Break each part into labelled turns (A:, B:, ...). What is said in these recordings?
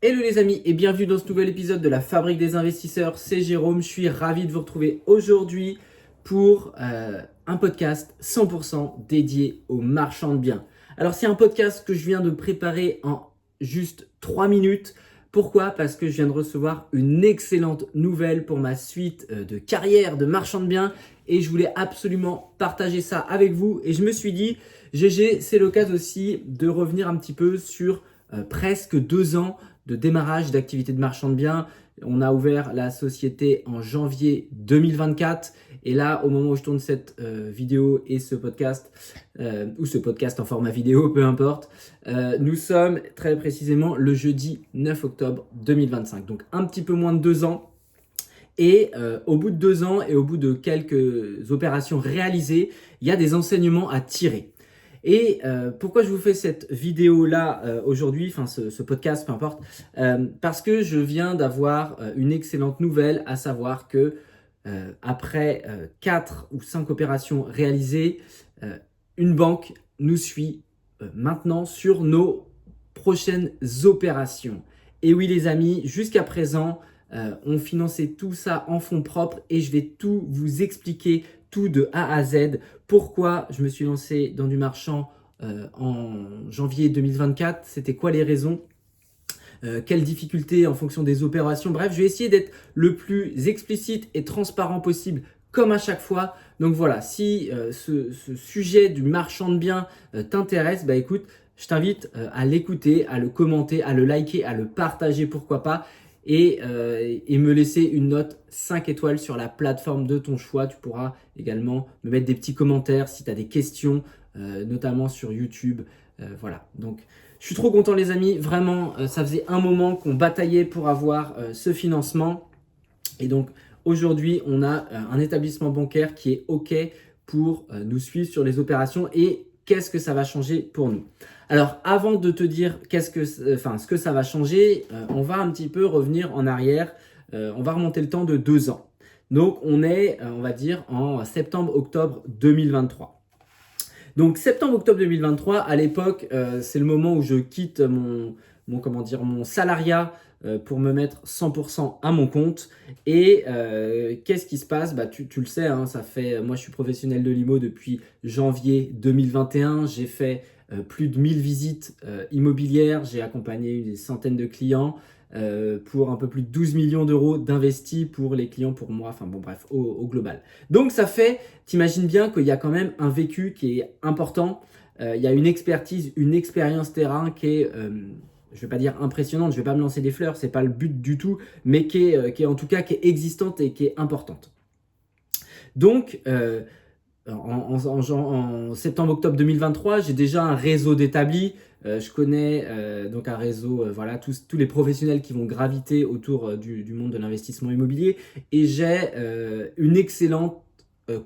A: Hello les amis et bienvenue dans ce nouvel épisode de la Fabrique des investisseurs, c'est Jérôme, je suis ravi de vous retrouver aujourd'hui pour un podcast 100% dédié aux marchands de biens. Alors c'est un podcast que je viens de préparer en juste 3 minutes. Pourquoi? Parce que je viens de recevoir une excellente nouvelle pour ma suite de carrière de marchand de biens et je voulais absolument partager ça avec vous et je me suis dit, GG, c'est l'occasion aussi de revenir un petit peu sur presque 2 ans de démarrage d'activité de marchand de biens. On a ouvert la société en janvier 2024 et là, au moment où je tourne cette vidéo et ce podcast, ou ce podcast en format vidéo, peu importe, nous sommes très précisément le jeudi 9 octobre 2025. Donc un petit peu moins de 2 ans. Et au bout de 2 ans et au bout de quelques opérations réalisées, il y a des enseignements à tirer. Et pourquoi je vous fais cette vidéo-là aujourd'hui, enfin ce podcast, peu importe, parce que je viens d'avoir une excellente nouvelle, à savoir que après 4 ou 5 opérations réalisées, une banque nous suit maintenant sur nos prochaines opérations. Et oui les amis, jusqu'à présent, on finançait tout ça en fonds propres et je vais tout vous expliquer, tout de A à Z. Pourquoi je me suis lancé dans du marchand en janvier 2024, c'était quoi les raisons, quelles difficultés en fonction des opérations. Bref, je vais essayer d'être le plus explicite et transparent possible comme à chaque fois. Donc voilà, si ce sujet du marchand de biens t'intéresse, bah écoute, je t'invite à l'écouter, à le commenter, à le liker, à le partager, pourquoi pas. Et me laisser une note 5 étoiles sur la plateforme de ton choix. Tu pourras également me mettre des petits commentaires si tu as des questions, notamment sur YouTube. Voilà, donc je suis trop content les amis, vraiment, ça faisait un moment qu'on bataillait pour avoir ce financement. Et donc aujourd'hui, on a un établissement bancaire qui est OK pour nous suivre sur les opérations et qu'est-ce que ça va changer pour nous. Alors, avant de te dire ce que ça va changer, on va un petit peu revenir en arrière. On va remonter le temps de 2 ans. Donc, on est, on va dire, en septembre-octobre 2023. Donc, septembre-octobre 2023, à l'époque, c'est le moment où je quitte mon salariat pour me mettre 100% à mon compte. Et qu'est-ce qui se passe? Bah, tu le sais, hein, moi je suis professionnel de l'IMO depuis janvier 2021. J'ai fait plus de 1000 visites immobilières. J'ai accompagné des centaines de clients pour un peu plus de 12 millions d'euros d'investis pour les clients, pour moi, enfin bon bref, au global. Donc ça fait, t'imagines bien qu'il y a quand même un vécu qui est important. Il y a une expertise, une expérience terrain qui est... je ne vais pas dire impressionnante, je ne vais pas me lancer des fleurs, ce n'est pas le but du tout, mais qui est en tout cas qui est existante et qui est importante. Donc, en septembre-octobre 2023, j'ai déjà un réseau d'établis. Je connais donc un réseau, voilà, tous les professionnels qui vont graviter autour du monde de l'investissement immobilier. Et j'ai une excellente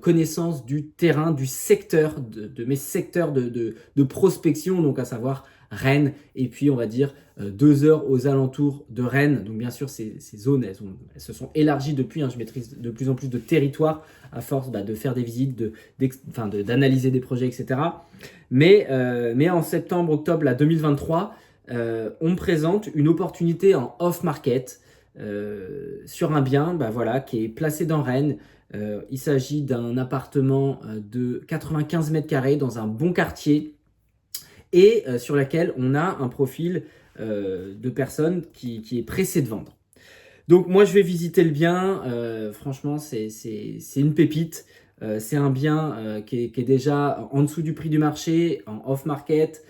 A: connaissance du terrain, du secteur, de mes secteurs de prospection, donc à savoir Rennes, et puis on va dire 2 heures aux alentours de Rennes. Donc bien sûr, ces zones, elles se sont élargies depuis. Je maîtrise de plus en plus de territoires à force de faire des visites, d'analyser des projets, etc. Mais en septembre-octobre 2023, on me présente une opportunité en off-market sur un bien voilà, qui est placé dans Rennes. Il s'agit d'un appartement de 95 mètres carrés dans un bon quartier et sur laquelle on a un profil de personne qui est pressé de vendre. Donc moi je vais visiter le bien, franchement c'est une pépite, c'est un bien qui est déjà en dessous du prix du marché, en off-market,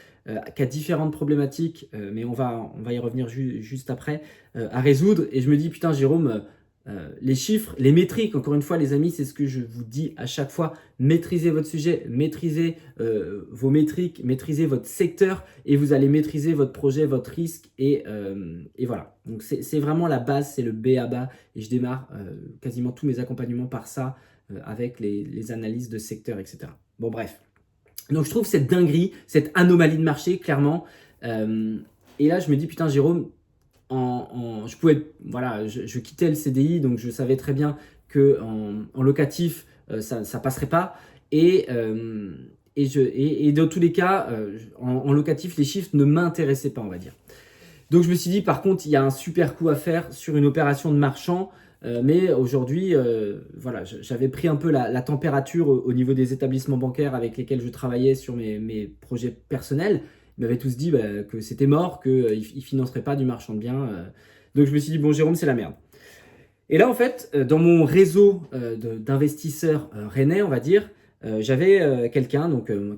A: qui a différentes problématiques, mais on va y revenir juste après, à résoudre. Et je me dis putain Jérôme, les chiffres, les métriques, encore une fois les amis, c'est ce que je vous dis à chaque fois, maîtrisez votre sujet, maîtrisez vos métriques, maîtrisez votre secteur et vous allez maîtriser votre projet, votre risque et voilà. Donc c'est vraiment la base, c'est le B à bas et je démarre quasiment tous mes accompagnements par ça avec les analyses de secteur, etc. Bon bref, donc je trouve cette dinguerie, cette anomalie de marché clairement et là je me dis putain Jérôme, je pouvais, voilà, je quittais le CDI, donc je savais très bien que en locatif, ça passerait pas. Et dans tous les cas, en locatif, les chiffres ne m'intéressaient pas, on va dire. Donc je me suis dit, par contre, il y a un super coup à faire sur une opération de marchand. Mais aujourd'hui, voilà, j'avais pris un peu la température au niveau des établissements bancaires avec lesquels je travaillais sur mes projets personnels. Ils m'avaient tous dit que c'était mort, qu'ils ne financeraient pas du marchand de biens. Donc je me suis dit, bon, Jérôme, c'est la merde. Et là, en fait, dans mon réseau d'investisseurs rennais, on va dire, j'avais quelqu'un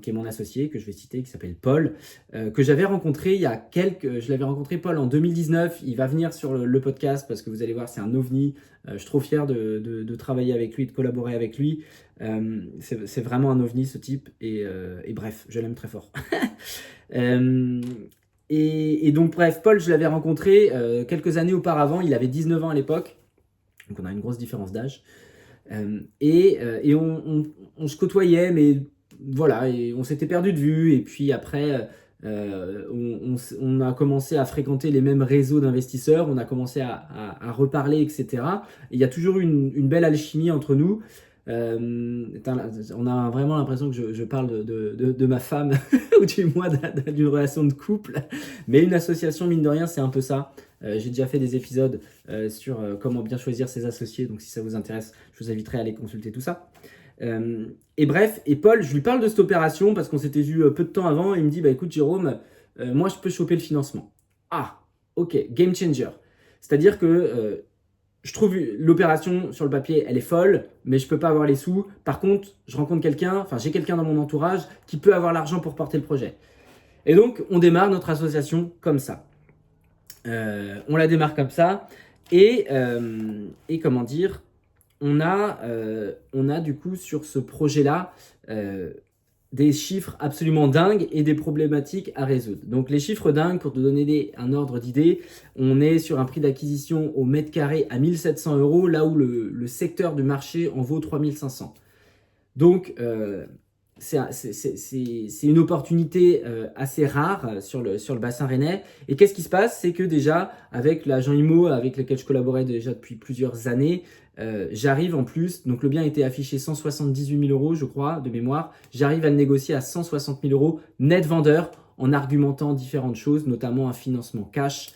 A: qui est mon associé, que je vais citer, qui s'appelle Paul, que j'avais rencontré je l'avais rencontré Paul en 2019. Il va venir sur le podcast parce que vous allez voir, c'est un ovni. Je suis trop fier de travailler avec lui, de collaborer avec lui. C'est vraiment un ovni, ce type. Et bref, je l'aime très fort. Et donc, bref, Paul, je l'avais rencontré quelques années auparavant. Il avait 19 ans à l'époque. Donc, on a une grosse différence d'âge. Et on se côtoyait, mais voilà, et on s'était perdu de vue. Et puis après, on a commencé à fréquenter les mêmes réseaux d'investisseurs, on a commencé à reparler, etc. Et il y a toujours eu une belle alchimie entre nous. On a vraiment l'impression que je parle de ma femme, ou du moins d'une relation de couple. Mais une association, mine de rien, c'est un peu ça. J'ai déjà fait des épisodes sur comment bien choisir ses associés, donc si ça vous intéresse, je vous inviterai à aller consulter tout ça. Et bref, et Paul, je lui parle de cette opération parce qu'on s'était vu peu de temps avant, et il me dit, bah écoute Jérôme, moi je peux choper le financement. Ah, ok, game changer. C'est-à-dire que je trouve l'opération sur le papier, elle est folle, mais je peux pas avoir les sous. Par contre, je rencontre quelqu'un, enfin j'ai quelqu'un dans mon entourage qui peut avoir l'argent pour porter le projet. Et donc, on démarre notre association comme ça. On la démarre comme ça. Et comment dire, on a du coup sur ce projet-là des chiffres absolument dingues et des problématiques à résoudre. Donc les chiffres dingues, pour te donner un ordre d'idée, on est sur un prix d'acquisition au mètre carré à 1 700 €, là où le secteur du marché en vaut 3 500. Donc c'est une opportunité assez rare sur le bassin rennais. Et qu'est-ce qui se passe? C'est que déjà, avec l'agent IMO avec lequel je collaborais déjà depuis plusieurs années, j'arrive en plus, donc le bien était affiché 178 000 €, je crois, de mémoire. J'arrive à le négocier à 160 000 € net vendeur en argumentant différentes choses, notamment un financement cash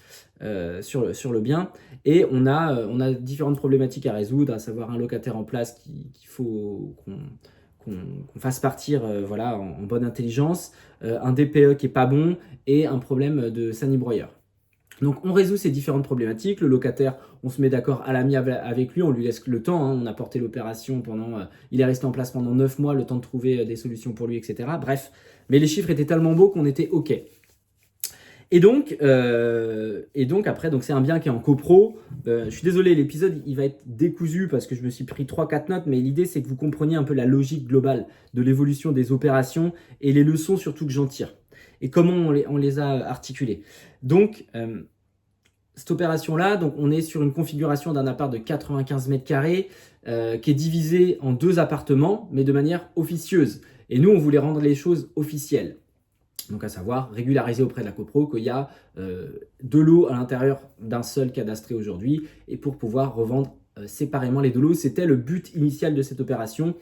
A: sur le bien. Et on a différentes problématiques à résoudre, à savoir un locataire en place qu'il faut qu'on fasse partir voilà, en bonne intelligence, un DPE qui est pas bon et un problème de sanibroyeur. Donc on résout ces différentes problématiques. Le locataire, on se met d'accord à l'amiable avec lui, on lui laisse le temps, hein. On a porté l'opération il est resté en place pendant 9 mois, le temps de trouver des solutions pour lui, etc. Bref, mais les chiffres étaient tellement beaux qu'on était OK. Et donc après, c'est un bien qui est en copro. Je suis désolé, l'épisode il va être décousu parce que je me suis pris 3-4 notes, mais l'idée c'est que vous compreniez un peu la logique globale de l'évolution des opérations et les leçons surtout que j'en tire et comment on les a articulées. Donc cette opération-là, donc on est sur une configuration d'un appart de 95 mètres carrés qui est divisé en 2 appartements, mais de manière officieuse. Et nous, on voulait rendre les choses officielles. Donc à savoir régulariser auprès de la copro qu'il y a deux lots à l'intérieur d'un seul cadastré aujourd'hui, et pour pouvoir revendre séparément les deux lots. C'était le but initial de cette opération.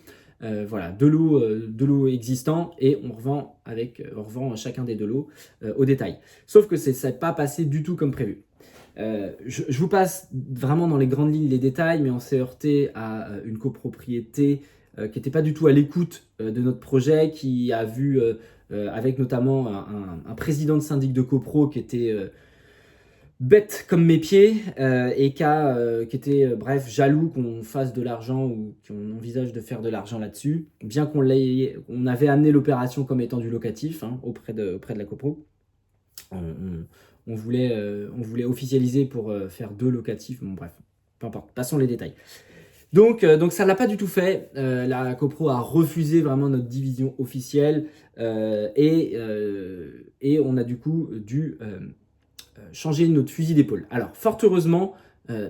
A: Voilà, deux lots existants, et on revend chacun des deux lots au détail. Sauf que ça n'est pas passé du tout comme prévu. Je vous passe vraiment dans les grandes lignes les détails, mais on s'est heurté à une copropriété qui n'était pas du tout à l'écoute de notre projet, qui a vu avec notamment un président de syndic de copro qui était bête comme mes pieds et qui était bref jaloux qu'on fasse de l'argent ou qu'on envisage de faire de l'argent là-dessus, bien qu'on avait amené l'opération comme étant du locatif auprès de la copro. On voulait officialiser pour faire 2 locatifs, bon bref, peu importe, passons les détails. Donc ça ne l'a pas du tout fait. La copro a refusé vraiment notre division officielle et on a du coup dû changer notre fusil d'épaule. Alors fort heureusement,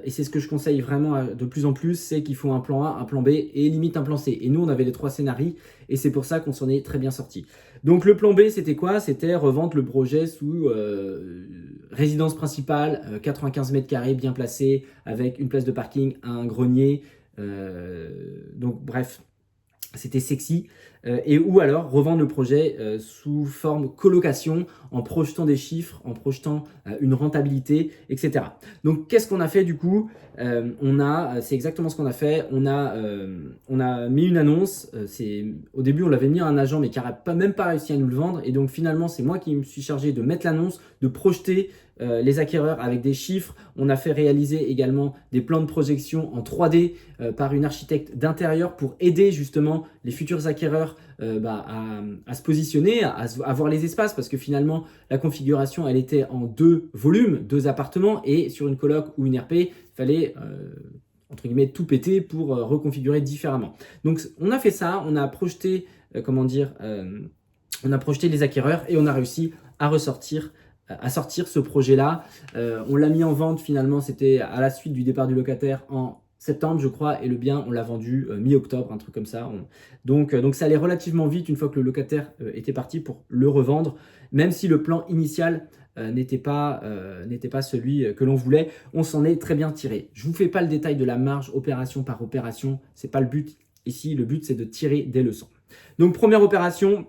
A: et c'est ce que je conseille vraiment de plus en plus, c'est qu'il faut un plan A, un plan B et limite un plan C. Et nous on avait les 3 scénarios et c'est pour ça qu'on s'en est très bien sorti. Donc le plan B c'était quoi? C'était revendre le projet sous résidence principale, 95 mètres carrés bien placé, avec une place de parking, un grenier. Donc bref, c'était sexy, et ou alors revendre le projet sous forme colocation, en projetant des chiffres, en projetant une rentabilité, etc. Donc qu'est-ce qu'on a fait du coup? C'est exactement ce qu'on a fait, on a mis une annonce, au début on l'avait mis à un agent mais qui n'a même pas réussi à nous le vendre, et donc finalement c'est moi qui me suis chargé de mettre l'annonce, de projeter les acquéreurs avec des chiffres. On a fait réaliser également des plans de projection en 3D par une architecte d'intérieur pour aider justement les futurs acquéreurs à se positionner, à voir les espaces, parce que finalement la configuration elle était en 2 volumes, 2 appartements, et sur une coloc ou une RP il fallait entre guillemets tout péter pour reconfigurer différemment. Donc on a fait ça, on a projeté on a projeté les acquéreurs et on a réussi à sortir ce projet-là. On l'a mis en vente finalement, c'était à la suite du départ du locataire en septembre, je crois, et le bien, on l'a vendu mi-octobre, un truc comme ça. Donc ça allait relativement vite une fois que le locataire était parti pour le revendre, même si le plan initial n'était pas celui que l'on voulait. On s'en est très bien tiré. Je ne vous fais pas le détail de la marge opération par opération, c'est pas le but ici. Le but, c'est de tirer des leçons. Donc première opération,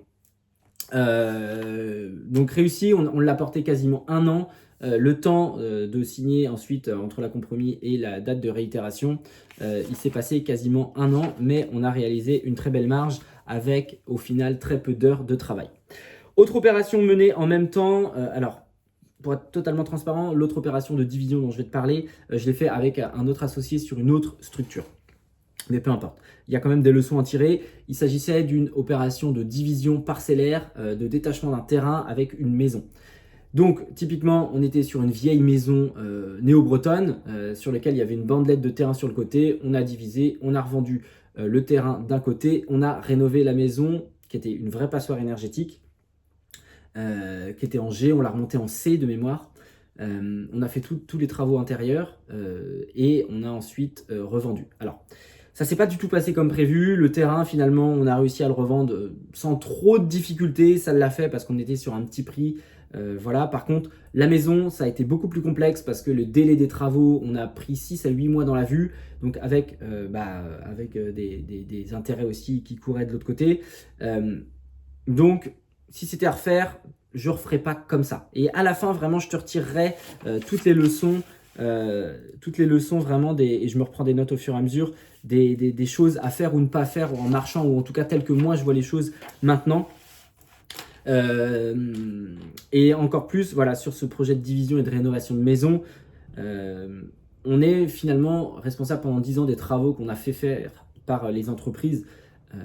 A: donc réussi, on l'a porté quasiment 1 an. Le temps de signer ensuite entre la compromis et la date de réitération, il s'est passé quasiment 1 an, mais on a réalisé une très belle marge avec au final très peu d'heures de travail. Autre opération menée en même temps, alors pour être totalement transparent, l'autre opération de division dont je vais te parler, je l'ai fait avec un autre associé sur une autre structure. Mais peu importe, il y a quand même des leçons à tirer. Il s'agissait d'une opération de division parcellaire, de détachement d'un terrain avec une maison. Donc typiquement, on était sur une vieille maison néo-bretonne sur laquelle il y avait une bandelette de terrain sur le côté. On a divisé, on a revendu le terrain d'un côté, on a rénové la maison qui était une vraie passoire énergétique, qui était en G, on l'a remontée en C de mémoire. On a fait tous les travaux intérieurs et on a ensuite revendu. Alors, ça s'est pas du tout passé comme prévu. Le terrain, finalement, on a réussi à le revendre sans trop de difficultés. Ça l'a fait parce qu'on était sur un petit prix. Voilà. Par contre, la maison, ça a été beaucoup plus complexe parce que le délai des travaux, on a pris 6 à 8 mois dans la vue. Donc avec des intérêts aussi qui couraient de l'autre côté. Donc, si c'était à refaire, je ne referais pas comme ça. Et à la fin, vraiment, je te retirerai toutes les leçons vraiment, et je me reprends des notes au fur et à mesure, des choses à faire ou ne pas faire en marchant, ou en tout cas telles que moi je vois les choses maintenant. Et encore plus, voilà, sur ce projet de division et de rénovation de maison, on est finalement responsable pendant 10 ans des travaux qu'on a fait faire par les entreprises.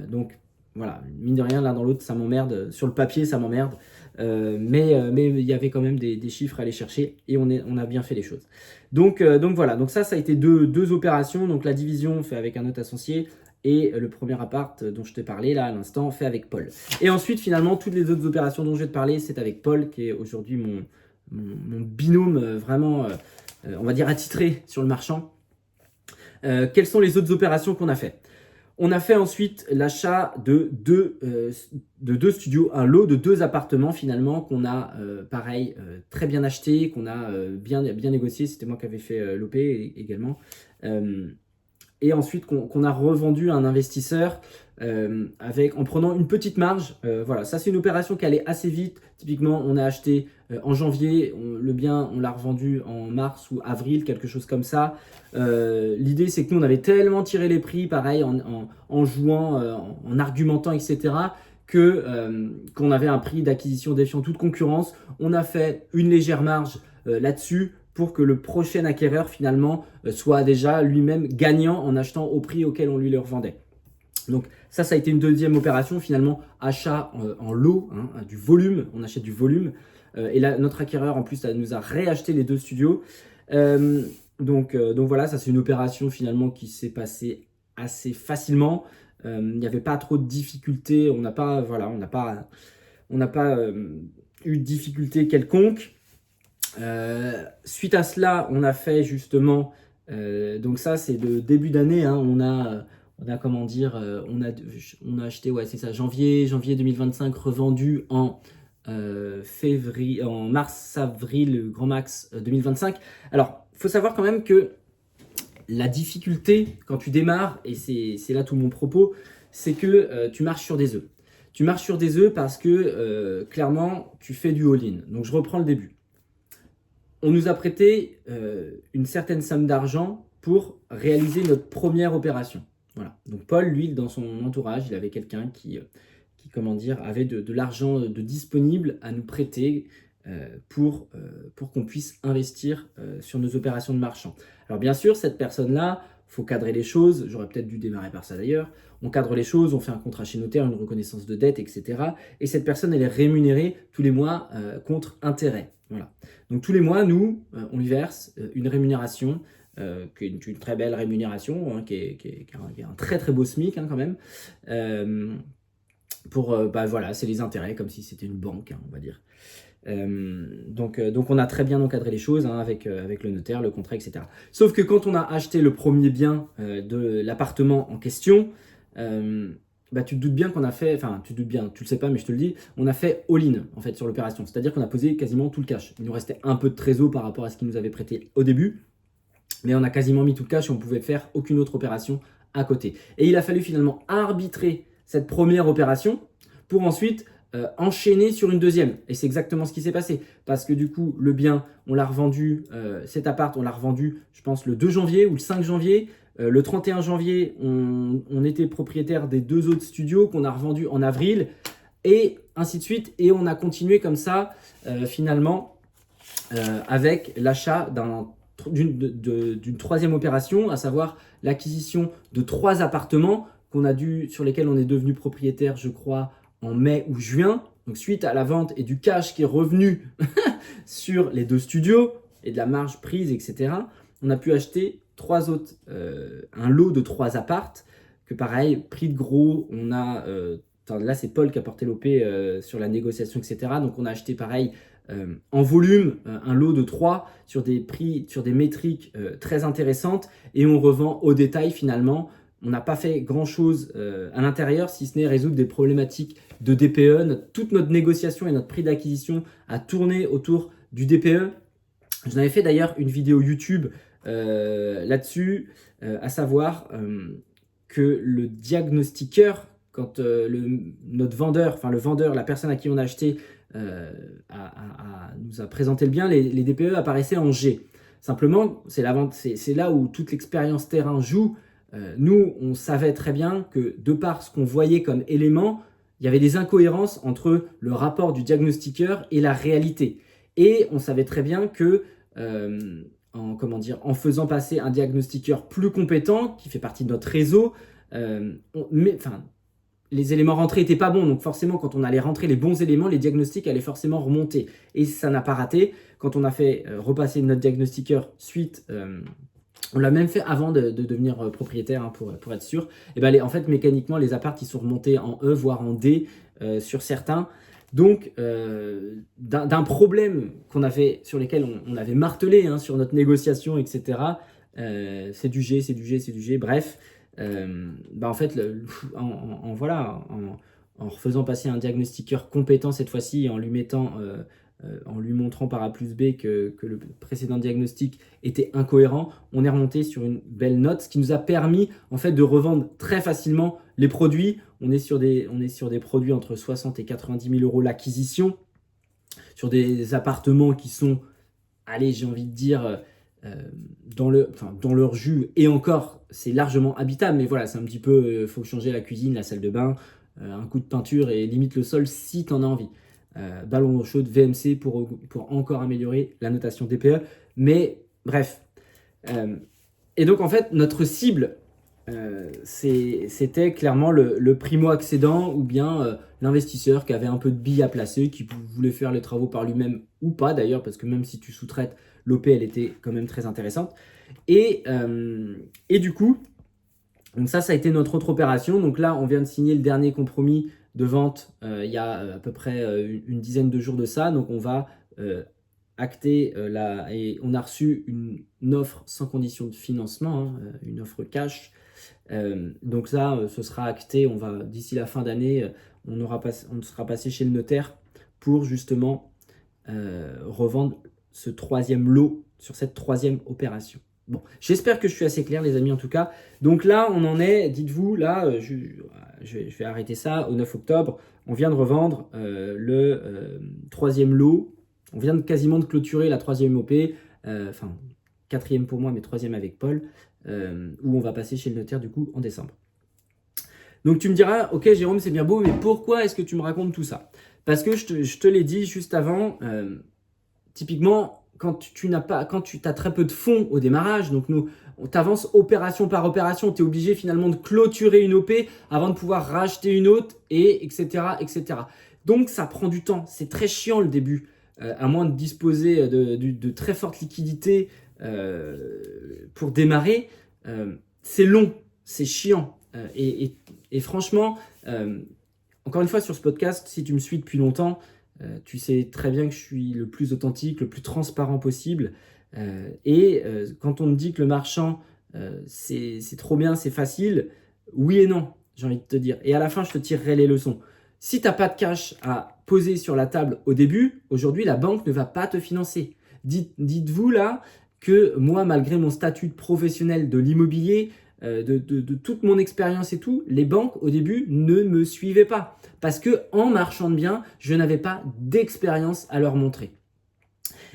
A: Donc voilà, mine de rien, l'un dans l'autre, ça m'emmerde. Sur le papier, ça m'emmerde. Mais il y avait quand même des chiffres à aller chercher et on a bien fait les choses. Donc voilà, donc ça a été deux opérations. Donc la division fait avec un autre associé et le premier appart dont je t'ai parlé là à l'instant fait avec Paul. Et ensuite, finalement, toutes les autres opérations dont je vais te parler, c'est avec Paul qui est aujourd'hui mon binôme vraiment, on va dire, attitré sur le marchand. Quelles sont les autres opérations qu'on a fait? On a fait ensuite l'achat de deux studios, un lot de 2 appartements finalement qu'on a pareil très bien acheté, qu'on a bien négocié. C'était moi qui avais fait l'OP également. Et ensuite qu'on a revendu à un investisseur en prenant une petite marge. Voilà, ça c'est une opération qui allait assez vite. Typiquement, on a acheté en janvier, le bien, on l'a revendu en mars ou avril, quelque chose comme ça. L'idée c'est que nous on avait tellement tiré les prix, pareil, en jouant, en argumentant, etc., qu'on avait un prix d'acquisition défiant toute concurrence. On a fait une légère marge là-dessus pour que le prochain acquéreur finalement soit déjà lui-même gagnant en achetant au prix auquel on lui le revendait. Donc ça a été une deuxième opération, finalement achat en lot, du volume, on achète du volume. Et là, notre acquéreur en plus nous a réacheté les 2 studios. Donc voilà, ça c'est une opération finalement qui s'est passée assez facilement. Il n'y avait pas trop de difficultés, on n'a pas eu de difficultés quelconques. Suite à cela, on a fait justement, donc ça c'est le début d'année, on a acheté, ouais c'est ça, janvier 2025, revendu en mars-avril, grand max 2025. Alors, il faut savoir quand même que la difficulté quand tu démarres, et c'est là tout mon propos, c'est que tu marches sur des œufs. Tu marches sur des œufs parce que clairement, tu fais du all-in. Donc je reprends le début. On nous a prêté une certaine somme d'argent pour réaliser notre première opération. Voilà. Donc Paul, lui, dans son entourage, il avait quelqu'un qui comment dire, avait de l'argent de disponible à nous prêter pour qu'on puisse investir sur nos opérations de marchand. Alors bien sûr, cette personne-là, il faut cadrer les choses, j'aurais peut-être dû démarrer par ça d'ailleurs, on cadre les choses, on fait un contrat chez notaire, une reconnaissance de dette, etc. Et cette personne, elle est rémunérée tous les mois contre intérêt. Voilà. Donc tous les mois, nous, on lui verse une rémunération, qui est une très belle rémunération, hein, qui est un très très beau SMIC quand même. Voilà, c'est les intérêts, comme si c'était une banque, on va dire. Donc on a très bien encadré les choses avec le notaire, le contrat, etc. Sauf que quand on a acheté le premier bien de l'appartement en question, tu te doutes bien qu'on a fait, enfin tu te doutes bien, tu le sais pas mais je te le dis, on a fait all-in en fait sur l'opération, c'est-à-dire qu'on a posé quasiment tout le cash. Il nous restait un peu de trésor par rapport à ce qu'il nous avait prêté au début, mais on a quasiment mis tout le cash et on pouvait faire aucune autre opération à côté. Et il a fallu finalement arbitrer cette première opération pour ensuite enchaîner sur une deuxième. Et c'est exactement ce qui s'est passé. Parce que du coup, le bien, on l'a revendu, cet appart, on l'a revendu, je pense, le 2 janvier ou le 5 janvier. Le 31 janvier, on était propriétaire des 2 autres studios qu'on a revendus en avril. Et ainsi de suite. Et on a continué comme ça, finalement, avec l'achat d'une troisième opération, à savoir l'acquisition de 3 appartements sur lesquels on est devenu propriétaire, je crois, en mai ou juin. Donc suite à la vente et du cash qui est revenu sur les 2 studios et de la marge prise, etc., on a pu acheter un lot de 3 appartes, que pareil, prix de gros, on a... là, c'est Paul qui a porté l'OP sur la négociation, etc. Donc on a acheté pareil en volume, un lot de 3 sur des prix, sur des métriques très intéressantes, et on revend au détail finalement. On n'a pas fait grand-chose à l'intérieur, si ce n'est résoudre des problématiques de DPE. Toute notre négociation et notre prix d'acquisition a tourné autour du DPE. J'en avais fait d'ailleurs une vidéo YouTube là-dessus, à savoir que le diagnostiqueur, quand notre vendeur, enfin le vendeur, la personne à qui on a acheté, nous a présenté le bien, les DPE apparaissaient en G. Simplement, c'est là où toute l'expérience terrain joue. Nous, on savait très bien que de par ce qu'on voyait comme élément, il y avait des incohérences entre le rapport du diagnostiqueur et la réalité. Et on savait très bien que en faisant passer un diagnostiqueur plus compétent, qui fait partie de notre réseau, les éléments rentrés n'étaient pas bons. Donc forcément, quand on allait rentrer les bons éléments, les diagnostics allaient forcément remonter. Et ça n'a pas raté. Quand on a fait repasser notre diagnostiqueur suite... on l'a même fait avant de devenir propriétaire, hein, pour être sûr. Et en fait, mécaniquement, les apparts ils sont remontés en E, voire en D sur certains. Donc, d'un problème sur lesquels on avait martelé, hein, sur notre négociation, etc. C'est du G, c'est du G, c'est du G. Bref, en fait, en refaisant passer un diagnostiqueur compétent cette fois-ci, et en lui montrant par A plus B que le précédent diagnostic était incohérent, on est remonté sur une belle note, ce qui nous a permis en fait de revendre très facilement les produits. On est sur des produits entre 60 et 90 000 euros l'acquisition, sur des appartements qui sont, allez, j'ai envie de dire, dans leur jus, et encore, c'est largement habitable, mais voilà, c'est un petit peu, faut changer la cuisine, la salle de bain, un coup de peinture et limite le sol si tu en as envie. Ballon d'eau chaude, VMC pour encore améliorer la notation DPE. Mais bref. Et donc en fait, notre cible, c'était clairement le primo-accédant ou bien l'investisseur qui avait un peu de billes à placer, qui voulait faire les travaux par lui-même ou pas d'ailleurs, parce que même si tu sous-traites, l'OP elle était quand même très intéressante. Et du coup, donc ça a été notre autre opération. Donc là, on vient de signer le dernier compromis de vente il y a à peu près une dizaine de jours de ça. Donc on va acter et on a reçu une offre sans condition de financement, hein, une offre cash. Donc ça, ce sera acté. D'ici la fin d'année, on sera passé chez le notaire pour justement revendre ce 3e lot sur cette 3e opération. Bon, j'espère que je suis assez clair, les amis, en tout cas. Donc là, on en est, dites-vous, là, je vais arrêter ça au 9 octobre. On vient de revendre le troisième lot. On vient quasiment de clôturer la troisième OP. Enfin, quatrième pour moi, mais troisième avec Paul, où on va passer chez le notaire, du coup, en décembre. Donc tu me diras, ok Jérôme, c'est bien beau, mais pourquoi est-ce que tu me racontes tout ça? Parce que je te l'ai dit juste avant, typiquement, quand tu as très peu de fonds au démarrage, donc nous, on t'avance opération par opération, tu es obligé finalement de clôturer une OP avant de pouvoir racheter une autre, et etc., etc. Donc ça prend du temps, c'est très chiant le début, à moins de disposer de très fortes liquidités pour démarrer, c'est long, c'est chiant. Et franchement, encore une fois sur ce podcast, si tu me suis depuis longtemps, tu sais très bien que je suis le plus authentique, le plus transparent possible. Quand on me dit que le marchand, c'est trop bien, c'est facile, oui et non, j'ai envie de te dire. Et à la fin, je te tirerai les leçons. Si tu n'as pas de cash à poser sur la table au début, aujourd'hui, la banque ne va pas te financer. Dites-vous là que moi, malgré mon statut de professionnel de l'immobilier, de toute mon expérience et tout, les banques au début ne me suivaient pas. Parce que en marchand de biens, je n'avais pas d'expérience à leur montrer.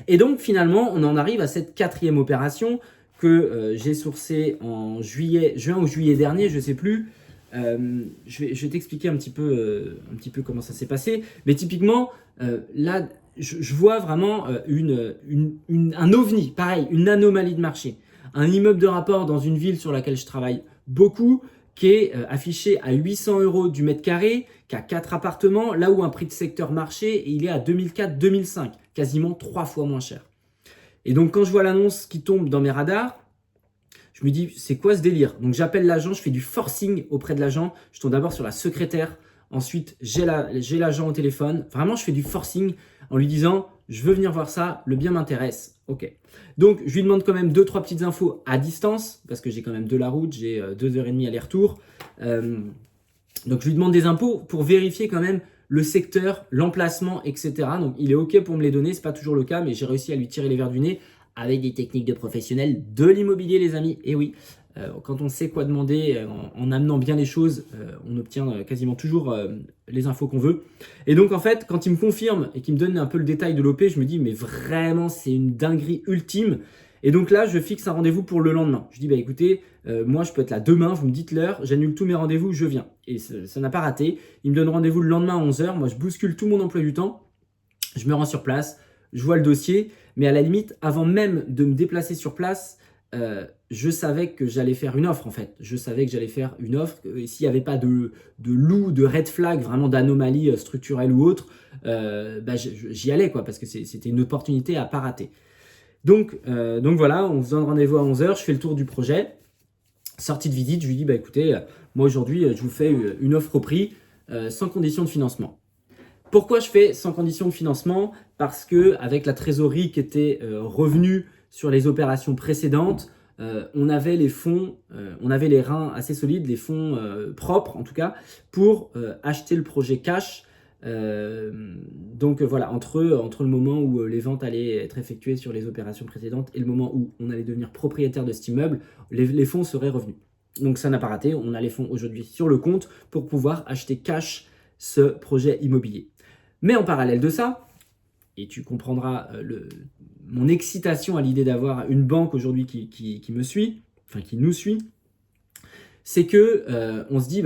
A: Et donc finalement, on en arrive à cette quatrième opération que j'ai sourcée en juin ou juillet dernier, je ne sais plus. Je vais t'expliquer un petit peu comment ça s'est passé. Mais typiquement, là, je vois vraiment un ovni, pareil, une anomalie de marché. Un immeuble de rapport dans une ville sur laquelle je travaille beaucoup, qui est affiché à 800 € du mètre carré, qui a 4 appartements, là où un prix de secteur marché, il est à 2004-2005, quasiment 3 fois moins cher. Et donc quand je vois l'annonce qui tombe dans mes radars, je me dis, c'est quoi ce délire? Donc j'appelle l'agent, je fais du forcing auprès de l'agent, je tombe d'abord sur la secrétaire, ensuite j'ai l'agent au téléphone, vraiment je fais du forcing en lui disant, je veux venir voir ça, le bien m'intéresse. Ok. Donc je lui demande quand même 2-3 petites infos à distance, parce que j'ai quand même de la route, j'ai 2h30 aller-retour. Donc je lui demande des infos pour vérifier quand même le secteur, l'emplacement, etc. Donc il est ok pour me les donner, c'est pas toujours le cas, mais j'ai réussi à lui tirer les verres du nez avec des techniques de professionnels de l'immobilier, les amis. Et oui, quand on sait quoi demander, en amenant bien les choses, on obtient quasiment toujours les infos qu'on veut. Et donc en fait, quand il me confirme et qu'il me donne un peu le détail de l'OP, je me dis mais vraiment c'est une dinguerie ultime. Et donc là, je fixe un rendez-vous pour le lendemain. Je dis bah écoutez, moi je peux être là demain, vous me dites l'heure, j'annule tous mes rendez-vous, je viens. Et ça n'a pas raté. Il me donne rendez-vous le lendemain à 11h, moi je bouscule tout mon emploi du temps, je me rends sur place, je vois le dossier, mais à la limite, avant même de me déplacer sur place, je savais que j'allais faire une offre en fait. Je savais que j'allais faire une offre. Et s'il n'y avait pas de loup, de red flag, vraiment d'anomalie structurelle ou autre, j'y allais quoi, parce que c'était une opportunité à pas rater. Donc voilà, on se donne rendez-vous à 11h, je fais le tour du projet. Sortie de visite, je lui dis, bah écoutez, moi aujourd'hui, je vous fais une offre au prix sans condition de financement. Pourquoi je fais sans condition de financement? Parce que avec la trésorerie qui était revenue sur les opérations précédentes, on avait les fonds, on avait les reins assez solides, les fonds propres en tout cas, pour acheter le projet cash. Donc voilà, entre le moment où les ventes allaient être effectuées sur les opérations précédentes et le moment où on allait devenir propriétaire de cet immeuble, les fonds seraient revenus. Donc ça n'a pas raté, on a les fonds aujourd'hui sur le compte pour pouvoir acheter cash ce projet immobilier. Mais en parallèle de ça, et tu comprendras mon excitation à l'idée d'avoir une banque aujourd'hui qui me suit, enfin qui nous suit, c'est que on se dit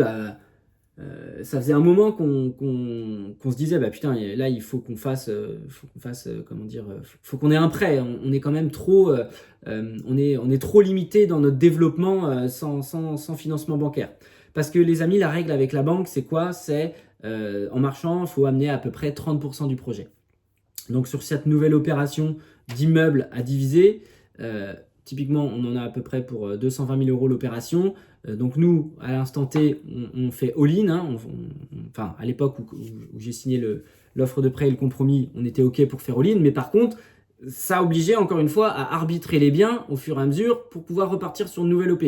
A: ça faisait un moment qu'on se disait putain là il faut qu'on fasse comment dire, faut qu'on ait un prêt, on est quand même trop on est trop limité dans notre développement sans financement bancaire. Parce que les amis, la règle avec la banque c'est quoi? C'est en marchand, il faut amener à peu près 30% du projet. Donc sur cette nouvelle opération d'immeuble à diviser, typiquement on en a à peu près pour 220 000 € l'opération. Donc nous, à l'instant T, on fait all-in. Hein, enfin, à l'époque où j'ai signé l'offre de prêt et le compromis, on était OK pour faire all-in. Mais par contre, ça obligeait encore une fois à arbitrer les biens au fur et à mesure pour pouvoir repartir sur une nouvelle OP.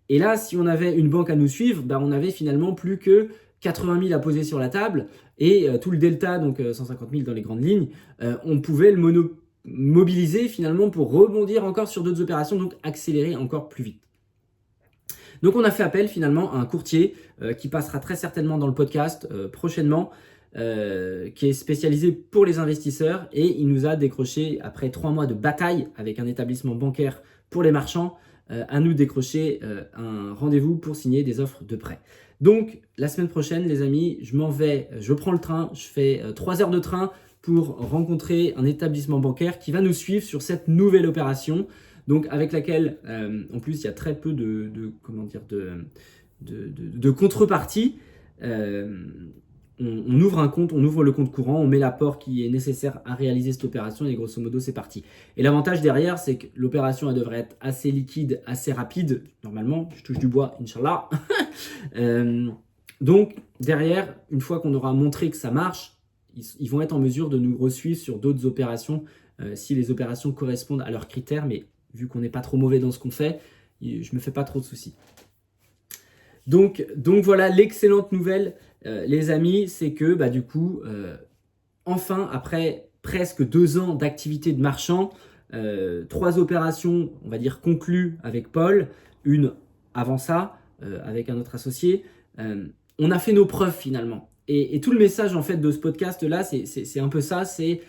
A: Et là, si on avait une banque à nous suivre, on avait finalement plus que 80 000 à poser sur la table et tout le delta, donc 150 000 dans les grandes lignes, on pouvait mobiliser finalement pour rebondir encore sur d'autres opérations, donc accélérer encore plus vite. Donc on a fait appel finalement à un courtier qui passera très certainement dans le podcast prochainement, qui est spécialisé pour les investisseurs, et il nous a décroché, après 3 mois de bataille avec un établissement bancaire pour les marchands, à nous décrocher un rendez-vous pour signer des offres de prêt. Donc la semaine prochaine les amis, je m'en vais, je prends le train, je fais 3 heures de train pour rencontrer un établissement bancaire qui va nous suivre sur cette nouvelle opération. Donc avec laquelle, en plus, il y a très peu de contrepartie. On ouvre un compte, on ouvre le compte courant, on met l'apport qui est nécessaire à réaliser cette opération et grosso modo, c'est parti. Et l'avantage derrière, c'est que l'opération, elle devrait être assez liquide, assez rapide. Normalement, je touche du bois, Inch'Allah. Donc derrière, une fois qu'on aura montré que ça marche, ils vont être en mesure de nous resuivre sur d'autres opérations si les opérations correspondent à leurs critères, mais vu qu'on n'est pas trop mauvais dans ce qu'on fait, je me fais pas trop de soucis. Donc voilà, l'excellente nouvelle, les amis, c'est que du coup, enfin, après presque 2 ans d'activité de marchand, 3 opérations, on va dire, conclues avec Paul, une avant ça, avec un autre associé, on a fait nos preuves finalement. Et tout le message en fait de ce podcast-là, c'est un peu ça, c'est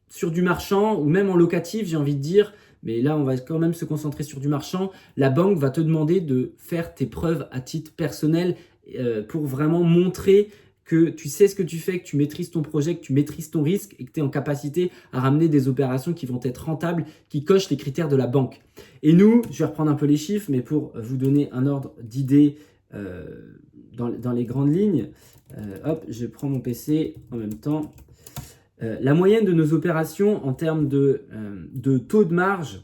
A: sur du marchand ou même en locatif, j'ai envie de dire, mais là on va quand même se concentrer sur du marchand, la banque va te demander de faire tes preuves à titre personnel pour vraiment montrer que tu sais ce que tu fais, que tu maîtrises ton projet, que tu maîtrises ton risque et que tu es en capacité à ramener des opérations qui vont être rentables, qui cochent les critères de la banque. Et nous, je vais reprendre un peu les chiffres, mais pour vous donner un ordre d'idée dans les grandes lignes, hop, je prends mon PC en même temps. La moyenne de nos opérations en termes de taux de marge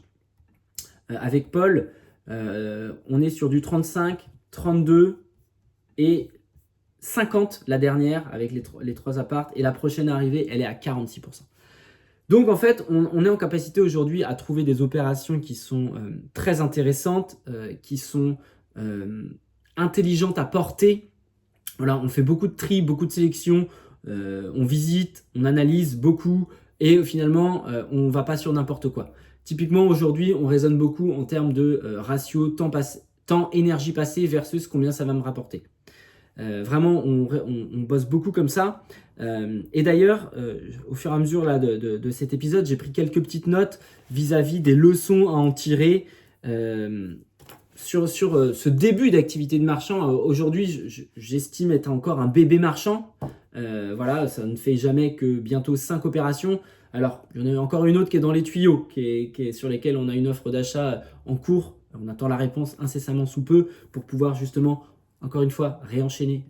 A: avec Paul, on est sur du 35, 32 et 50 la dernière avec les 3 apparts, et la prochaine arrivée, elle est à 46%. Donc en fait, on est en capacité aujourd'hui à trouver des opérations qui sont très intéressantes, qui sont intelligentes à porter. Voilà, on fait beaucoup de tri, beaucoup de sélection. On visite, on analyse beaucoup et finalement on ne va pas sur n'importe quoi. Typiquement aujourd'hui on raisonne beaucoup en termes de ratio temps énergie passée versus combien ça va me rapporter. Vraiment on bosse beaucoup comme ça. Et d'ailleurs au fur et à mesure là, de cet épisode, j'ai pris quelques petites notes vis-à-vis des leçons à en tirer sur ce début d'activité de marchand. Aujourd'hui j'estime être encore un bébé marchand. Voilà, ça ne fait jamais que bientôt 5 opérations. Alors, il y en a encore une autre qui est dans les tuyaux, qui est sur lesquelles on a une offre d'achat en cours. On attend la réponse incessamment sous peu pour pouvoir justement, encore une fois, réenchaîner.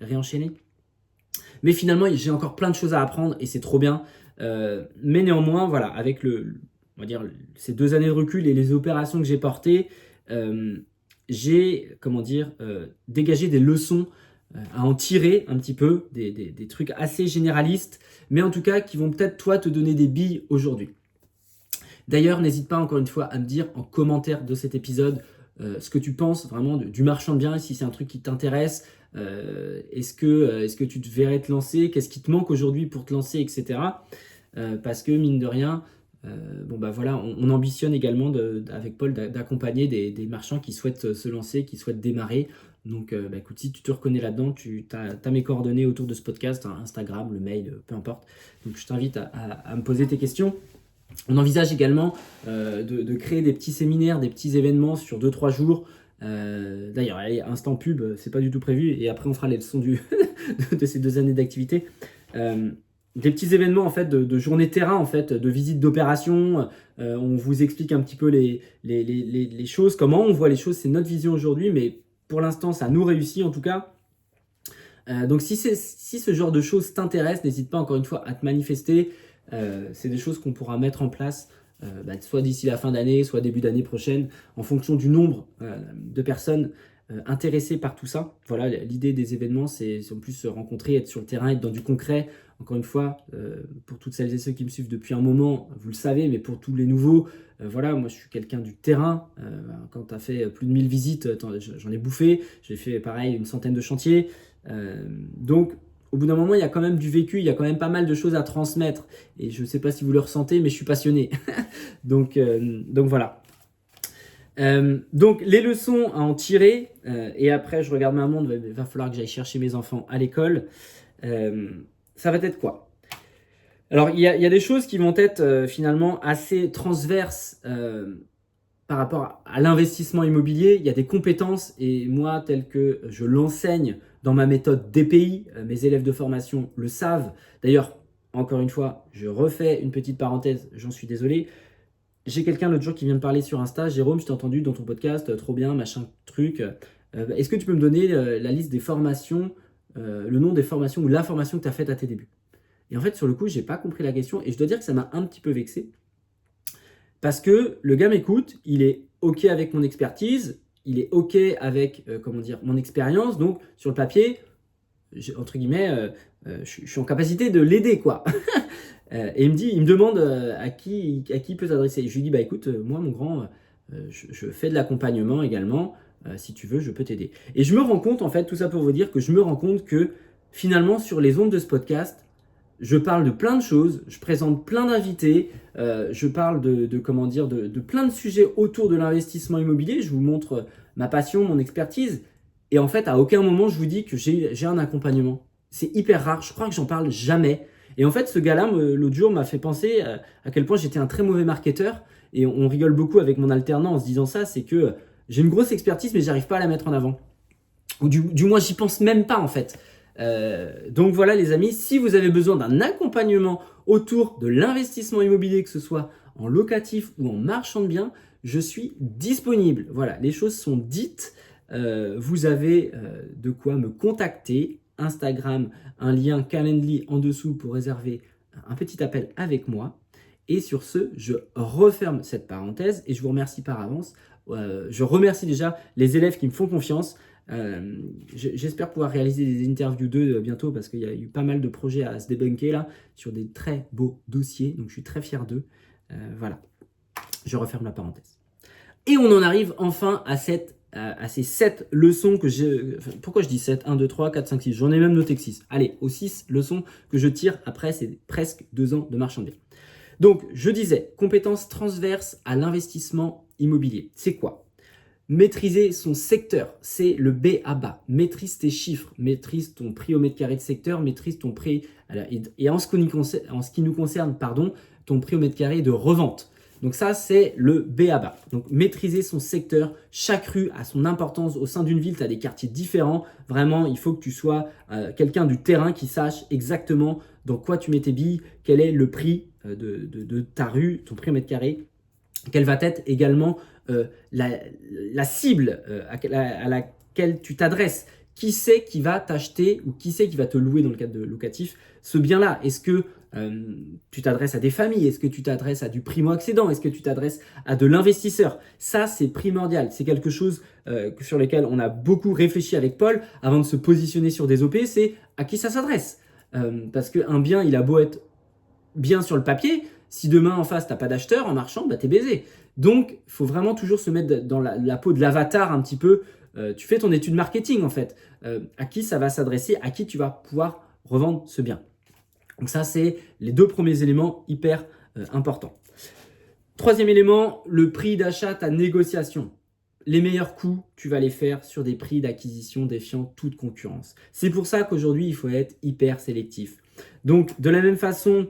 A: Mais finalement, j'ai encore plein de choses à apprendre et c'est trop bien. Mais néanmoins, voilà, avec on va dire, ces 2 années de recul et les opérations que j'ai portées, j'ai, dégagé des leçons à en tirer un petit peu, des trucs assez généralistes, mais en tout cas qui vont peut-être toi te donner des billes aujourd'hui. D'ailleurs, n'hésite pas encore une fois à me dire en commentaire de cet épisode ce que tu penses vraiment du marchand de biens, et si c'est un truc qui t'intéresse, est-ce que tu te verrais te lancer, qu'est-ce qui te manque aujourd'hui pour te lancer, etc. Parce que mine de rien, voilà, on ambitionne également avec Paul d'accompagner des marchands qui souhaitent se lancer, qui souhaitent démarrer. Donc écoute, si tu te reconnais là-dedans, tu as mes coordonnées autour de ce podcast, hein, Instagram, le mail, peu importe. Donc je t'invite à me poser tes questions. On envisage également de créer des petits séminaires, des petits événements sur 2-3 jours. D'ailleurs, allez, instant pub, c'est pas du tout prévu, et après on fera les leçons de ces 2 années d'activité. Des petits événements en fait de journée terrain, en fait, de visite d'opération. On vous explique un petit peu les choses, comment on voit les choses, c'est notre vision aujourd'hui, mais pour l'instant ça nous réussit en tout cas. Donc si ce genre de choses t'intéresse, n'hésite pas encore une fois à te manifester. C'est des choses qu'on pourra mettre en place soit d'ici la fin d'année, soit début d'année prochaine, en fonction du nombre de personnes intéressées par tout ça. Voilà, l'idée des événements, c'est en plus se rencontrer, être sur le terrain, être dans du concret. Encore une fois, pour toutes celles et ceux qui me suivent depuis un moment, vous le savez, mais pour tous les nouveaux, voilà, moi je suis quelqu'un du terrain. Quand tu as fait plus de 1000 visites, j'en ai bouffé. J'ai fait pareil une centaine de chantiers. Donc au bout d'un moment, il y a quand même du vécu, il y a quand même pas mal de choses à transmettre. Et je ne sais pas si vous le ressentez, mais je suis passionné. donc voilà. Donc les leçons à en tirer, et après je regarde ma montre, il va falloir que j'aille chercher mes enfants à l'école. Ça va être quoi? Alors il y a des choses qui vont être finalement assez transverses par rapport à l'investissement immobilier. Il y a des compétences, et moi, tel que je l'enseigne dans ma méthode DPI, mes élèves de formation le savent. D'ailleurs, encore une fois, je refais une petite parenthèse, j'en suis désolé. J'ai quelqu'un l'autre jour qui vient me parler sur Insta. Jérôme, je t'ai entendu dans ton podcast, trop bien, machin, truc. Est-ce que tu peux me donner la liste des formations, le nom des formations ou la formation que tu as faite à tes débuts? Et en fait, sur le coup, j'ai pas compris la question et je dois dire que ça m'a un petit peu vexé. Parce que le gars m'écoute, il est OK avec mon expertise, il est OK avec mon expérience. Donc, sur le papier, entre guillemets, je suis en capacité de l'aider, quoi. Et il me demande à qui il peut s'adresser. Je lui dis, bah écoute, moi, mon grand, je fais de l'accompagnement également. Si tu veux, je peux t'aider. Et je me rends compte, en fait, tout ça pour vous dire que je me rends compte que finalement, sur les ondes de ce podcast, je parle de plein de choses, je présente plein d'invités, je parle de plein de sujets autour de l'investissement immobilier. Je vous montre ma passion, mon expertise. Et en fait, à aucun moment, je vous dis que j'ai un accompagnement. C'est hyper rare, je crois que j'en parle jamais. Et en fait, ce gars-là, l'autre jour, m'a fait penser à quel point j'étais un très mauvais marketeur. Et on rigole beaucoup avec mon alternant en se disant ça, c'est que j'ai une grosse expertise, mais j'arrive pas à la mettre en avant. Ou du moins, j'y pense même pas en fait. Donc voilà les amis, si vous avez besoin d'un accompagnement autour de l'investissement immobilier, que ce soit en locatif ou en marchand de biens, je suis disponible. Voilà, les choses sont dites. Vous avez de quoi me contacter. Instagram, un lien Calendly en dessous pour réserver un petit appel avec moi. Et sur ce, je referme cette parenthèse et je vous remercie par avance. Je remercie déjà les élèves qui me font confiance. J'espère pouvoir réaliser des interviews d'eux bientôt parce qu'il y a eu pas mal de projets à se débunker là sur des très beaux dossiers. Donc je suis très fier d'eux. Voilà, je referme la parenthèse. Et on en arrive enfin à ces 7 leçons que j'ai... Pourquoi je dis 7? 1, 2, 3, 4, 5, 6. J'en ai même noté que 6. Allez, aux 6 leçons que je tire après ces presque 2 ans de marchand de biens. Donc, je disais, compétences transverses à l'investissement immobilier. C'est quoi? Maîtriser son secteur, c'est le B à bas. Maîtrise tes chiffres, maîtrise ton prix au mètre carré de secteur, maîtrise ton prix, et en ce qui nous concerne, ton prix au mètre carré de revente. Donc ça, c'est le B à bas. Donc maîtriser son secteur, chaque rue a son importance. Au sein d'une ville, tu as des quartiers différents. Vraiment, il faut que tu sois quelqu'un du terrain qui sache exactement dans quoi tu mets tes billes, quel est le prix de ta rue, ton prix au mètre carré, quelle va être également la cible à laquelle tu t'adresses. Qui c'est qui va t'acheter ou qui c'est qui va te louer dans le cadre de locatif ce bien-là? Est-ce que tu t'adresses à des familles? Est-ce que tu t'adresses à du primo-accédant? Est-ce que tu t'adresses à de l'investisseur? Ça, c'est primordial. C'est quelque chose sur lequel on a beaucoup réfléchi avec Paul avant de se positionner sur des OP. C'est à qui ça s'adresse. Parce qu'un bien, il a beau être bien sur le papier, si demain en face, tu n'as pas d'acheteur en marchand, bah, tu es baisé. Donc, il faut vraiment toujours se mettre dans la peau de l'avatar un petit peu. Tu fais ton étude marketing en fait. À qui ça va s'adresser, à qui tu vas pouvoir revendre ce bien. Donc ça, c'est les 2 premiers éléments hyper importants. 3e élément, le prix d'achat, ta négociation. Les meilleurs coûts, tu vas les faire sur des prix d'acquisition défiant toute concurrence. C'est pour ça qu'aujourd'hui, il faut être hyper sélectif. Donc, de la même façon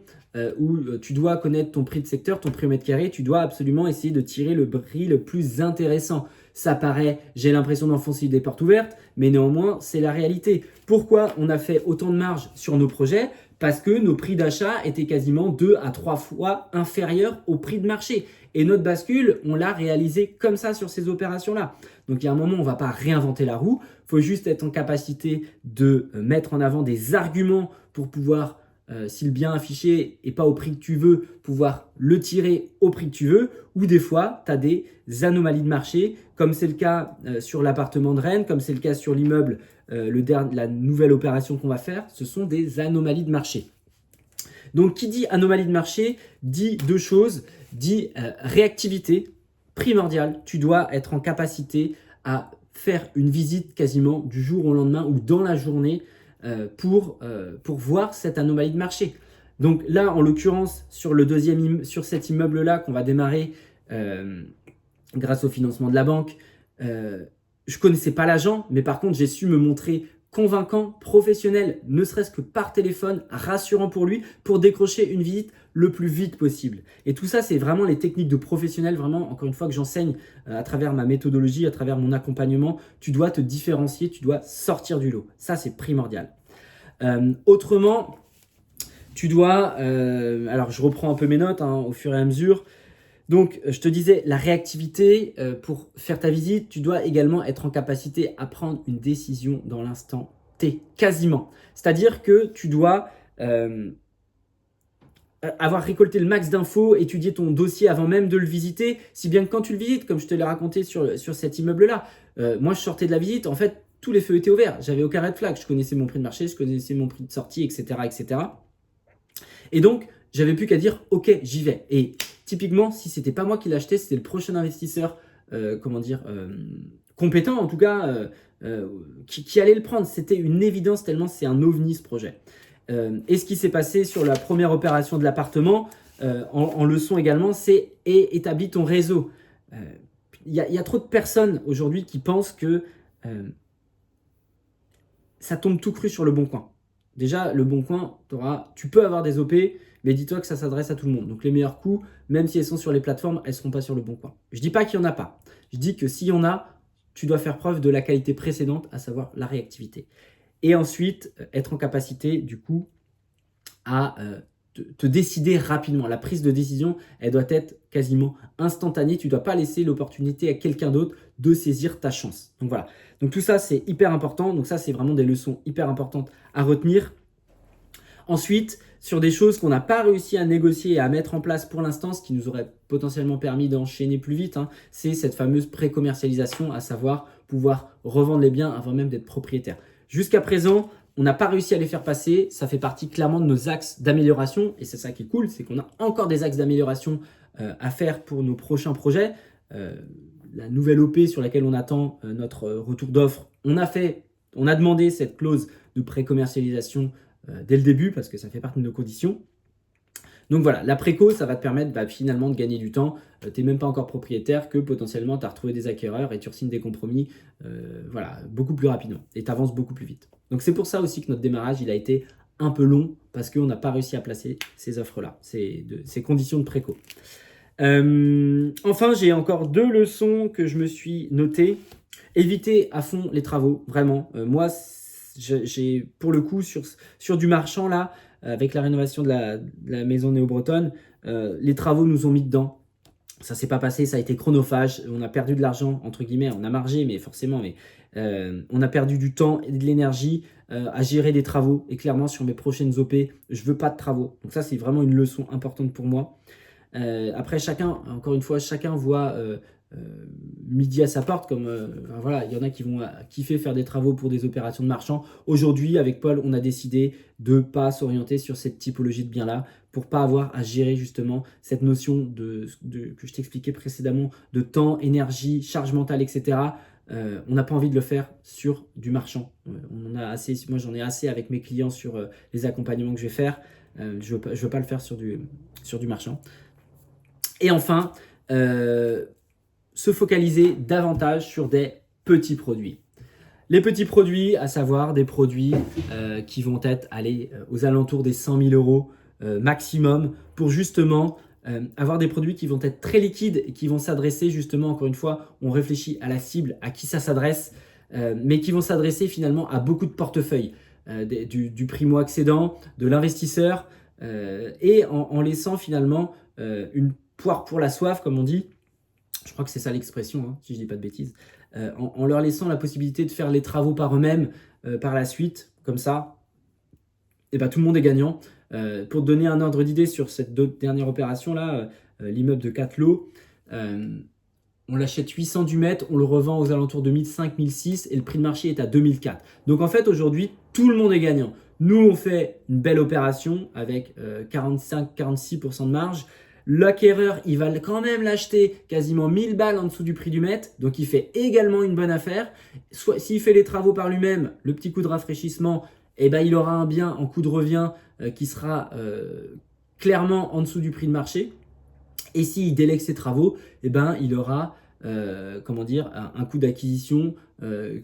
A: où tu dois connaître ton prix de secteur, ton prix au mètre carré, tu dois absolument essayer de tirer le prix le plus intéressant. Ça paraît, j'ai l'impression d'enfoncer des portes ouvertes, mais néanmoins, c'est la réalité. Pourquoi on a fait autant de marge sur nos projets? Parce que nos prix d'achat étaient quasiment 2 à 3 fois inférieurs au prix de marché. Et notre bascule, on l'a réalisé comme ça sur ces opérations-là. Donc, il y a un moment, on ne va pas réinventer la roue. Il faut juste être en capacité de mettre en avant des arguments pour pouvoir, si le bien affiché n'est pas au prix que tu veux, pouvoir le tirer au prix que tu veux. Ou des fois, tu as des anomalies de marché, comme c'est le cas sur l'appartement de Rennes, comme c'est le cas sur l'immeuble, la nouvelle opération qu'on va faire. Ce sont des anomalies de marché. Donc, qui dit anomalie de marché dit 2 choses. Dit réactivité primordiale. Tu dois être en capacité à faire une visite quasiment du jour au lendemain ou dans la journée pour voir cette anomalie de marché. Donc là, en l'occurrence, sur cet immeuble-là qu'on va démarrer grâce au financement de la banque, je ne connaissais pas l'agent, mais par contre, j'ai su me montrer convaincant, professionnel, ne serait-ce que par téléphone, rassurant pour lui, pour décrocher une visite le plus vite possible. Et tout ça, c'est vraiment les techniques de professionnel, vraiment, encore une fois, que j'enseigne à travers ma méthodologie, à travers mon accompagnement. Tu dois te différencier, tu dois sortir du lot. Ça, c'est primordial. Autrement, tu dois... alors, je reprends un peu mes notes au fur et à mesure. Donc, je te disais, la réactivité, pour faire ta visite, tu dois également être en capacité à prendre une décision dans l'instant T, quasiment. C'est-à-dire que tu dois avoir récolté le max d'infos, étudier ton dossier avant même de le visiter, si bien que quand tu le visites, comme je te l'ai raconté sur cet immeuble-là, moi je sortais de la visite, en fait, tous les feux étaient ouverts, j'avais aucun red flag, je connaissais mon prix de marché, je connaissais mon prix de sortie, etc. etc. Et donc, j'avais plus qu'à dire, ok, j'y vais. Et typiquement, si c'était pas moi qui l'achetais, c'était le prochain investisseur, compétent en tout cas, qui allait le prendre. C'était une évidence tellement c'est un ovni ce projet. Et ce qui s'est passé sur la première opération de l'appartement, en leçon également, c'est établis ton réseau. Il y a trop de personnes aujourd'hui qui pensent que ça tombe tout cru sur le Bon Coin. Déjà, le Bon Coin, tu peux avoir des OP, mais dis-toi que ça s'adresse à tout le monde. Donc les meilleurs coups, même si elles sont sur les plateformes, elles ne seront pas sur le Bon Coin. Je ne dis pas qu'il n'y en a pas. Je dis que s'il y en a, tu dois faire preuve de la qualité précédente, à savoir la réactivité. Et ensuite, être en capacité, du coup, à te décider rapidement. La prise de décision, elle doit être quasiment instantanée. Tu ne dois pas laisser l'opportunité à quelqu'un d'autre de saisir ta chance. Donc voilà. Donc tout ça, c'est hyper important. Donc ça, c'est vraiment des leçons hyper importantes à retenir. Ensuite, sur des choses qu'on n'a pas réussi à négocier et à mettre en place pour l'instant, ce qui nous aurait potentiellement permis d'enchaîner plus vite, c'est cette fameuse pré-commercialisation, à savoir pouvoir revendre les biens avant même d'être propriétaire. Jusqu'à présent, on n'a pas réussi à les faire passer. Ça fait partie clairement de nos axes d'amélioration. Et c'est ça qui est cool, c'est qu'on a encore des axes d'amélioration à faire pour nos prochains projets. La nouvelle OP sur laquelle on attend notre retour d'offre, on a demandé cette clause de pré-commercialisation dès le début parce que ça fait partie de nos conditions. Donc voilà, la préco, ça va te permettre finalement de gagner du temps. Tu n'es même pas encore propriétaire que potentiellement tu as retrouvé des acquéreurs et tu signes des compromis beaucoup plus rapidement et tu avances beaucoup plus vite. Donc c'est pour ça aussi que notre démarrage, il a été un peu long parce qu'on n'a pas réussi à placer ces offres-là, ces conditions de préco. Enfin, j'ai encore 2 leçons que je me suis notées. Éviter à fond les travaux, vraiment. Moi, j'ai pour le coup sur du marchand là, avec la rénovation de la maison néo-bretonne, les travaux nous ont mis dedans. Ça s'est pas passé, ça a été chronophage. On a perdu de l'argent, entre guillemets. On a margé, mais forcément, on a perdu du temps et de l'énergie à gérer des travaux. Et clairement, sur mes prochaines OP, je veux pas de travaux. Donc ça, c'est vraiment une leçon importante pour moi. Après, encore une fois, chacun voit midi à sa porte. Comme il y en a qui vont kiffer faire des travaux pour des opérations de marchand. Aujourd'hui, avec Paul, on a décidé de ne pas s'orienter sur cette typologie de biens-là pour pas avoir à gérer justement cette notion que je t'expliquais précédemment de temps, énergie, charge mentale, etc. On n'a pas envie de le faire sur du marchand. On en a assez, moi, j'en ai assez avec mes clients sur les accompagnements que je vais faire. Je veux pas le faire sur du marchand. Et enfin, se focaliser davantage sur des petits produits. Les petits produits, à savoir des produits qui vont être aux alentours des 100 000 euros maximum pour justement avoir des produits qui vont être très liquides et qui vont s'adresser justement, encore une fois, on réfléchit à la cible, à qui ça s'adresse, mais qui vont s'adresser finalement à beaucoup de portefeuilles, du primo-accédant, de l'investisseur et en laissant finalement une poire pour la soif, comme on dit. Je crois que c'est ça l'expression, si je ne dis pas de bêtises. En leur laissant la possibilité de faire les travaux par eux-mêmes par la suite, comme ça, tout le monde est gagnant. Pour te donner un ordre d'idée sur cette dernière opération-là, l'immeuble de 4 lots, on l'achète 800 du mètre, on le revend aux alentours de 1500, 1600 et le prix de marché est à 2004. Donc en fait, aujourd'hui, tout le monde est gagnant. Nous, on fait une belle opération avec 45-46% de marge. L'acquéreur, il va quand même l'acheter quasiment 1000 balles en dessous du prix du mètre. Donc, il fait également une bonne affaire. S'il fait les travaux par lui-même, le petit coup de rafraîchissement, eh ben, il aura un bien en coût de revient qui sera clairement en dessous du prix de marché. Et s'il délègue ses travaux, eh ben, il aura un coût d'acquisition,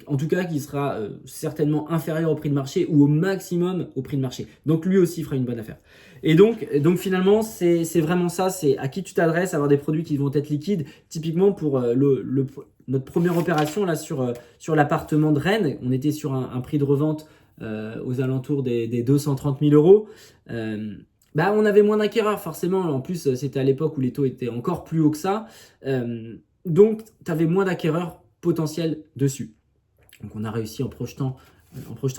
A: en tout cas qui sera certainement inférieur au prix de marché ou au maximum au prix de marché. Donc lui aussi fera une bonne affaire. Et donc finalement, c'est vraiment ça, c'est à qui tu t'adresses, avoir des produits qui vont être liquides. Typiquement pour notre première opération là sur l'appartement de Rennes, on était sur un prix de revente aux alentours des 230 000 euros. On avait moins d'acquéreurs forcément, en plus c'était à l'époque où les taux étaient encore plus hauts que ça, donc tu avais moins d'acquéreurs potentiels dessus. Donc on a réussi en projetant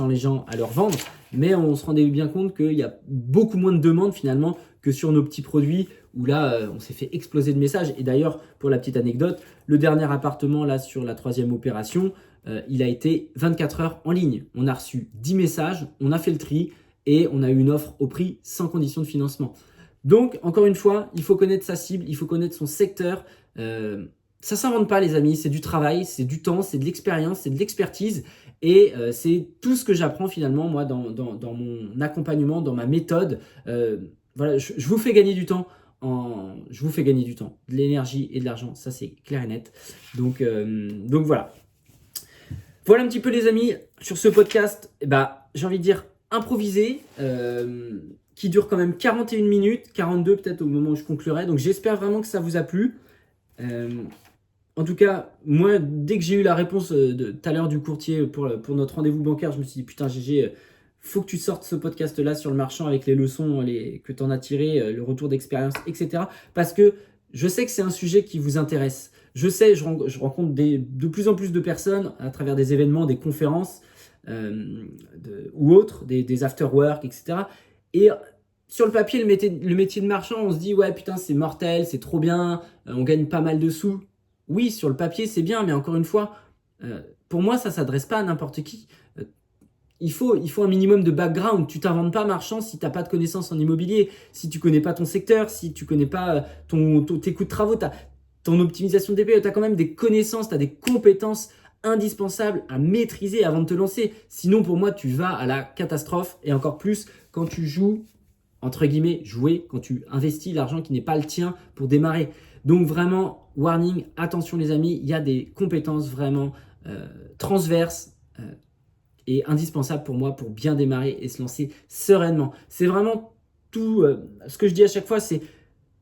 A: les gens à leur vendre, mais on se rendait bien compte qu'il y a beaucoup moins de demandes finalement que sur nos petits produits où là on s'est fait exploser de messages. Et d'ailleurs, pour la petite anecdote, le dernier appartement là sur la 3e opération, il a été 24 heures en ligne. On a reçu 10 messages, on a fait le tri, et on a eu une offre au prix sans condition de financement. Donc, encore une fois, il faut connaître sa cible, il faut connaître son secteur. Ça ne s'invente pas, les amis, c'est du travail, c'est du temps, c'est de l'expérience, c'est de l'expertise. Et c'est tout ce que j'apprends finalement, moi, dans mon accompagnement, dans ma méthode. Voilà, je vous fais gagner du temps. Je vous fais gagner du temps, de l'énergie et de l'argent, ça c'est clair et net. Donc voilà. Voilà un petit peu, les amis, sur ce podcast. J'ai envie de dire improvisé, qui dure quand même 41 minutes, 42 peut-être au moment où je conclurai. Donc j'espère vraiment que ça vous a plu. En tout cas, moi, dès que j'ai eu la réponse tout à l'heure du courtier pour notre rendez-vous bancaire, je me suis dit, putain GG, faut que tu sortes ce podcast-là sur le marchand avec les leçons que tu en as tirées, le retour d'expérience, etc. Parce que je sais que c'est un sujet qui vous intéresse. Je sais, je rencontre de plus en plus de personnes à travers des événements, des conférences, ou autres, des after-work, etc. Et sur le papier, le métier de marchand, on se dit, ouais, putain, c'est mortel, c'est trop bien, on gagne pas mal de sous. Oui, sur le papier, c'est bien, mais encore une fois, pour moi, ça ne s'adresse pas à n'importe qui. Il faut un minimum de background. Tu t'inventes pas marchand si tu n'as pas de connaissances en immobilier, si tu connais pas ton secteur, si tu connais pas tes coûts de travaux, ton optimisation de DPE, tu as quand même des connaissances, tu as des compétences indispensable à maîtriser avant de te lancer. Sinon, pour moi, tu vas à la catastrophe, et encore plus quand tu joues, entre guillemets, quand tu investis l'argent qui n'est pas le tien pour démarrer. Donc vraiment, warning, attention les amis, il y a des compétences vraiment transverses et indispensables pour moi pour bien démarrer et se lancer sereinement. C'est vraiment tout, ce que je dis à chaque fois, c'est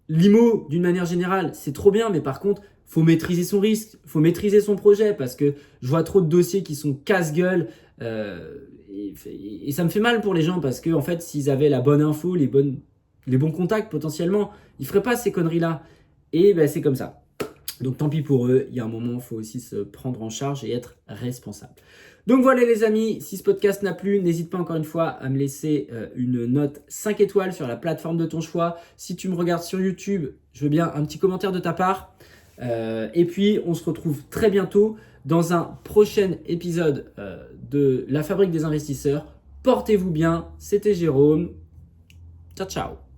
A: l'IMO d'une manière générale, c'est trop bien, mais par contre, faut maîtriser son risque, faut maîtriser son projet, parce que je vois trop de dossiers qui sont casse-gueule, et ça me fait mal pour les gens, parce que en fait, s'ils avaient la bonne info, les bons contacts potentiellement, ils feraient pas ces conneries-là. Et c'est comme ça. Donc tant pis pour eux, il y a un moment, il faut aussi se prendre en charge et être responsable. Donc voilà les amis, si ce podcast n'a plu, n'hésite pas encore une fois à me laisser une note 5 étoiles sur la plateforme de ton choix. Si tu me regardes sur YouTube, je veux bien un petit commentaire de ta part. Et puis on se retrouve très bientôt dans un prochain épisode de La Fabrique des investisseurs. Portez-vous bien, c'était Jérôme. Ciao ciao.